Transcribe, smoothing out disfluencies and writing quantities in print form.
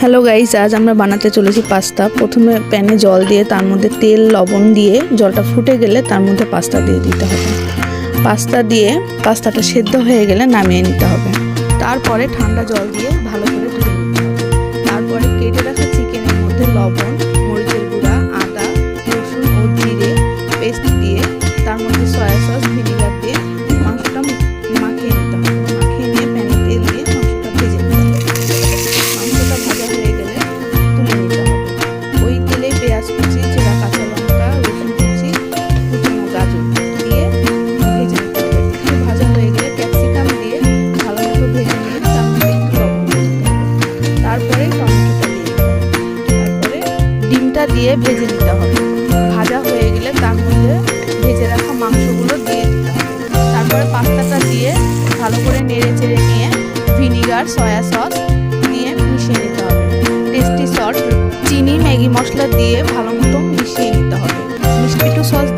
Hello guys, আজ আমরা বানাতে চলেছি পাস্তা। প্রথমে প্যানে জল দিয়ে তার মধ্যে তেল লবণ দিয়ে জলটা ফুটে গেলে তার মধ্যে পাস্তা দিয়ে দিতে হবে। পাস্তা দিয়ে পাস্তাটা সেদ্ধ হয়ে গেলে নামিয়ে নিতে হবে। তারপরে ঠান্ডা জল দিয়ে ভালো করে ধুয়ে নিতে হবে। তারপরে কেটে রাখা চিকেনের মধ্যে লবণ, মরিচের গুঁড়া, আদা, রসুন ও জিরে পেস্ট দিয়ে তার মধ্যে সয়া সস, ভিনিগার দিয়ে মাংসটা মাখিয়ে নিতে হবে। মাখিয়ে নিয়ে প্যানে তেল দিয়ে মাংসটা ভেজে নিতে হবে। মাংসটা ভাজা হয়ে গেলে তুলে নিতে হবে। ওই তেলেই পেঁয়াজ কুচি, চেরা কাঁচা লঙ্কা, রসুন কুচি, কুচানো গাজর দিয়ে ভেজে নিতে হবে। একটু ভাজা হয়ে গেলে ক্যাপসিকাম দিয়ে ভালো মতো ভেজে নিয়ে তার মধ্যে একটু লবণ দিয়ে দিতে হবে। তারপরে টমেটোটা দিয়ে দিতে হবে। তারপরে ডিমটা দিয়ে ভেজে নিতে হবে। ভাজা হয়ে গেলে তার মধ্যে ভেজে রাখা মাংসগুলো দিয়ে দিতে হবে। তারপরে পাস্তাটা দিয়ে ভালো করে নেড়ে চেড়ে নিয়ে ভিনিগার, সয়া সস দিয়ে মিশিয়ে নিতে হবে। টেস্টি সল্ট, চিনি, ম্যাগি মশলা দিয়ে ভালো মতো মিশিয়ে নিতে হবে। মিষ্টি সস